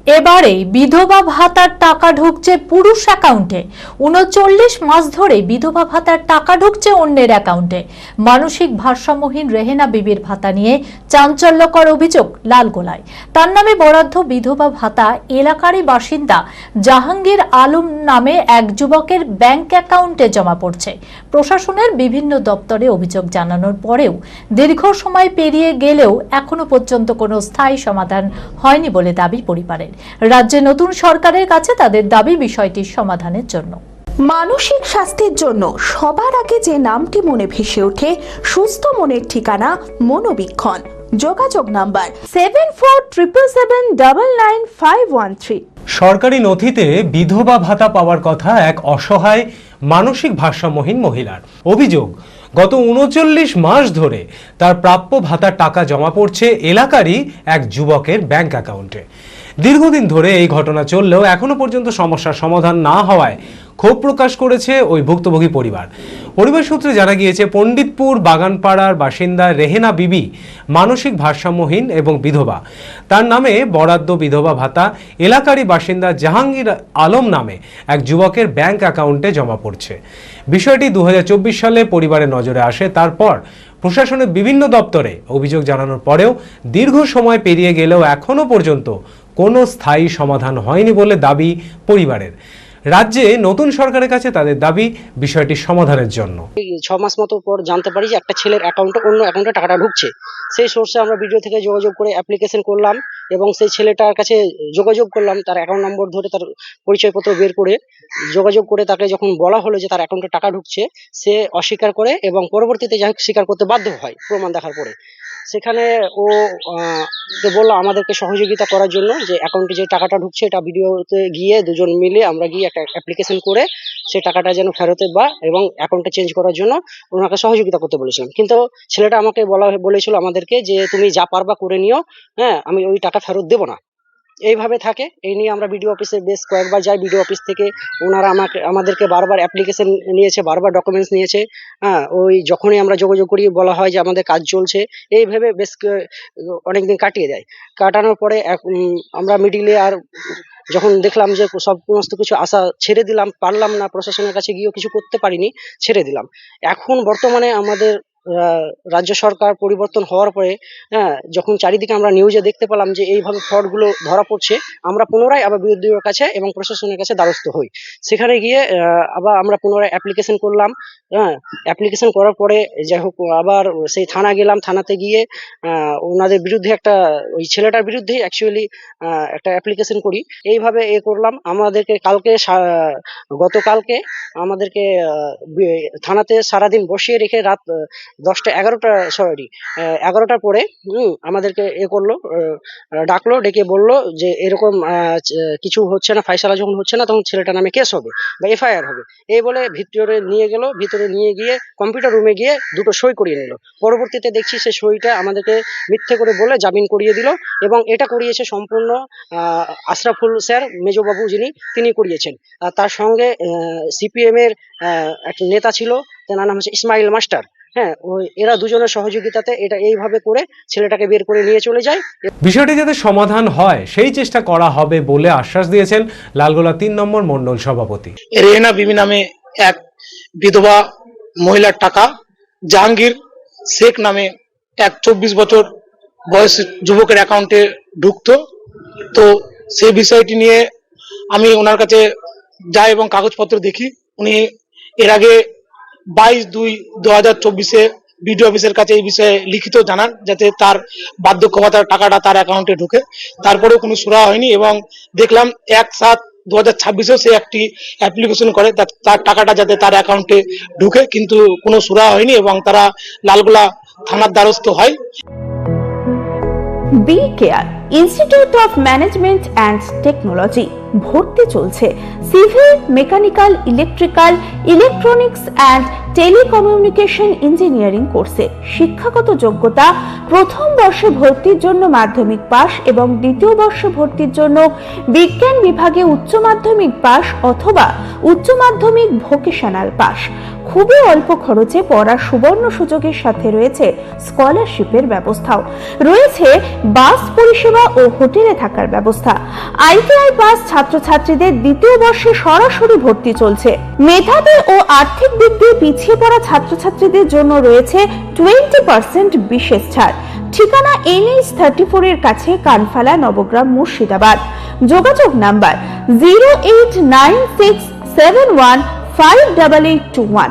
এবারে বিধবা ভাতার টাকা ঢুকছে পুরুষ অ্যাকাউন্টে। ৩৯ মাস ধরে বিধবা ভাতার টাকা ঢুকছে অন্যের অ্যাকাউন্টে। মানসিক ভারসাম্যহীন রেহেনা বিবির ভাতা নিয়ে চাঞ্চল্যকর অভিযোগ লালগোলায়। তার নামে বরাদ্দ বিধবা ভাতা এলাকারই বাসিন্দা জাহাঙ্গীর আলম নামে এক যুবকের ব্যাংক অ্যাকাউন্টে জমা পড়ছে। প্রশাসনের বিভিন্ন দপ্তরে অভিযোগ জানানোর পরেও দীর্ঘ সময় পেরিয়ে গেলেও এখনো পর্যন্ত কোনো স্থায়ী সমাধান হয়নি বলে দাবি পরিবারের। রাজ্যে নতুন সরকারের কাছে তাদের দাবি বিষয়টির সমাধানের জন্য। মানসিক স্বাস্থ্যের জন্য সবার আগে যে নামটি মনে ভেসে ওঠে, সুস্থ মনের ঠিকানা মনোবীক্ষণ। যোগাযোগ নাম্বার 7477799513। সরকারি নথিতে বিধবা ভাতা পাওয়ার কথা এক অসহায় মানসিক ভারসাম্যহীন মহিলার। অভিযোগ, গত ৩৯ মাস ধরে তার প্রাপ্য ভাতার টাকা জমা পড়ছে এলাকারই এক যুবকের ব্যাংক অ্যাকাউন্টে। দীর্ঘদিন ধরে এই ঘটনা চললেও এখনো পর্যন্ত সমস্যার সমাধান না হওয়ায় ক্ষোভ প্রকাশ করেছে ওই ভুক্তভোগী পরিবার। পরিবার সূত্রে জানা গিয়েছে, পণ্ডিতপুর বাগানপাড়ার বাসিন্দা রেহেনা বিবি মানসিক ভারসাম্যহীন এবং বিধবা। তার নামে বরাদ্দ বিধবা ভাতা এলাকারই বাসিন্দা জাহাঙ্গীর আলম নামে এক যুবকের ব্যাংক অ্যাকাউন্টে জমা পড়ছে। বিষয়টি ২০২৪ সালে পরিবারের নজরে আসে। তারপর প্রশাসনের বিভিন্ন দপ্তরে অভিযোগ জানানোর পরেও দীর্ঘ সময় পেরিয়ে গেলেও এখনো পর্যন্ত কোনো স্থায়ী সমাধান হয়নি বলে দাবি পরিবারের। রাজ্যে নতুন সরকারের কাছে তাদের দাবি বিষয়টির সমাধানের জন্য। 6 মাস মতো পর জানতে পারি যে একটা ছেলের অ্যাকাউন্টে অন্য অ্যাকাউন্টে টাকাটা ঢুকছে। সেই সোর্সে আমরা ভিডিও থেকে যোগাযোগ করে অ্যাপ্লিকেশন করলাম এবং সেই ছেলেটার কাছে যোগাযোগ করলাম। তার অ্যাকাউন্ট নম্বর ধরে তার পরিচয়পত্র বের করে যোগাযোগ করে তাকে যখন বলা হলো যে তার অ্যাকাউন্টে টাকা ঢুকছে, সে অস্বীকার করে এবং পরবর্তীতে যাই হোক স্বীকার করতে বাধ্য হয় প্রমাণ দেখার পরে। সেখানে ও বললো আমাদেরকে সহযোগিতা করার জন্য, যে অ্যাকাউন্টে যে টাকাটা ঢুকছে এটা ভিডিওতে গিয়ে দুজন মিলে আমরা গিয়ে একটা অ্যাপ্লিকেশন করে সেই টাকাটা যেন ফেরতে বা এবং অ্যাকাউন্টটা চেঞ্জ করার জন্য ওনাকে সহযোগিতা করতে বলেছিলাম। কিন্তু ছেলেটা আমাকে বলেছিল আমাদেরকে যে তুমি যা পারবা করে নিও, হ্যাঁ আমি ওই টাকা ফেরত দেবো না। এইভাবে থাকে। এই নিয়ে আমরা বিডিও অফিসে বেশ কয়েকবার যাই। বিডিও অফিস থেকে ওনারা আমাদেরকে বারবার অ্যাপ্লিকেশন নিয়েছে, বারবার ডকুমেন্টস নিয়েছে। হ্যাঁ, ওই যখনই আমরা যোগাযোগ করি বলা হয় যে আমাদের কাজ চলছে। এইভাবে বেশ অনেকদিন কাটিয়ে দেয়। কাটানোর পরে আমরা মিডিলে আর যখন দেখলাম যে সমস্ত কিছু আশা ছেড়ে দিলাম, পারলাম না, প্রশাসনের কাছে গিয়েও কিছু করতে পারিনি, ছেড়ে দিলাম। এখন বর্তমানে আমাদের রাজ্য সরকার পরিবর্তন হওয়ার পরে, হ্যাঁ, যখন চারিদিকে আমরা নিউজে দেখতে পেলাম যে এইভাবে ফ্রড গুলো ধরা পড়ছে, আমরা পুনরায় আবার বিরোধীদের কাছে এবং প্রশাসনের কাছে দ্বারস্থ হই। সেখানে গিয়ে আবার আমরা পুনরায় অ্যাপ্লিকেশন করলাম। হ্যাঁ, অ্যাপ্লিকেশন করার পরে যাই হোক আবার সেই থানা গেলাম। থানাতে গিয়ে ওনাদের বিরুদ্ধে ওই ছেলেটার বিরুদ্ধে অ্যাকচুয়ালি একটা অ্যাপ্লিকেশন করি। এইভাবে করলাম। আমাদেরকে গতকালকে আমাদেরকে থানাতে সারাদিন বসিয়ে রেখে রাত 11টার পরে আমাদেরকে করলো, ডাকলো, ডেকে বললো যে এরকম কিছু হচ্ছে না, ফাইসালা যখন হচ্ছে না তখন ছেলেটার নামে কেস হবে বা এফআইআর হবে। এই বলে ভিতরে নিয়ে গেল। ভিতরে নিয়ে গিয়ে কম্পিউটার রুমে গিয়ে দুটো সই করিয়ে নিল। পরবর্তীতে দেখছি সে সইটা আমাদেরকে মিথ্যে করে বলে জামিন করিয়ে দিল এবং এটা করিয়েছে সম্পূর্ণ আশরাফুল স্যার, মেজবাবু তিনি করিয়েছেন। তার সঙ্গে সিপিএম এর এক নেতা ছিল, তার নাম হচ্ছে ইসমাইল মাস্টার। হ্যাঁ, এরা দুজনের সহযোগিতাতে এটা এইভাবে করে ছেলেটাকে বের করে নিয়ে চলে যায়। বিষয়টি যাতে সমাধান হয় সেই চেষ্টা করা হবে বলে আশ্বাস দিয়েছেন লালগোলা ৩ নম্বর মণ্ডল সভাপতি। রেহেনা বিবি নামে এক বিধবা মহিলার টাকা জাহাঙ্গীর শেখ নামে এক 24 বছর বয়স যুবকের অ্যাকাউন্টে ঢুকতো। তো সেই বিষয়টি নিয়ে আমি ওনার কাছে যাই এবং কাগজপত্র দেখি। উনি এর আগে 22/2/2024 বিডিও অফিসের কাছে এই বিষয়ে লিখিত জানান যাতে তার বার্ধক্য ভাতার টাকাটা তার অ্যাকাউন্টে ঢুকে। তারপরেও কোনো সুরাহা হয়নি এবং দেখলাম 1/7/2026-এও সে একটি অ্যাপ্লিকেশন করে তার টাকাটা যাতে তার অ্যাকাউন্টে ঢুকে, কিন্তু কোনো সুরাহা হয়নি এবং তারা লালগোলা থানার দ্বারস্থ হয়। B Care Institute of Management and Technology ভর্তি চলছে civil, mechanical, electrical, electronics and telecommunication engineering কোর্সে। শিক্ষাগত যোগ্যতা: প্রথম বর্ষে ভর্তির জন্য মাধ্যমিক পাস এবং দ্বিতীয় বর্ষে ভর্তির জন্য বিজ্ঞান বিভাগে উচ্চ মাধ্যমিক পাস অথবা উচ্চ মাধ্যমিক ভোকেশনাল পাস। খুবই অল্প খরচে পড়ার সুবর্ণ সুযোগের সাথে রয়েছে স্কলারশিপের ব্যবস্থাও। রয়েছে বাস পরিষেবা ও হোটেলে থাকার ব্যবস্থা। আইটিআই পাস ছাত্রছাত্রীদের দ্বিতীয় বর্ষে সরাসরি ভর্তি চলছে। মেধাবী ও আর্থিক দিক দিয়ে পিছিয়ে পড়া ছাত্রছাত্রীদের জন্য রয়েছে 20% বিশেষ ছাড়। ঠিকানা NH 34 এর কাছে, কানফালা, নবগ্রাম, মুর্শিদাবাদ। যোগাযোগ নাম্বার 0896715881।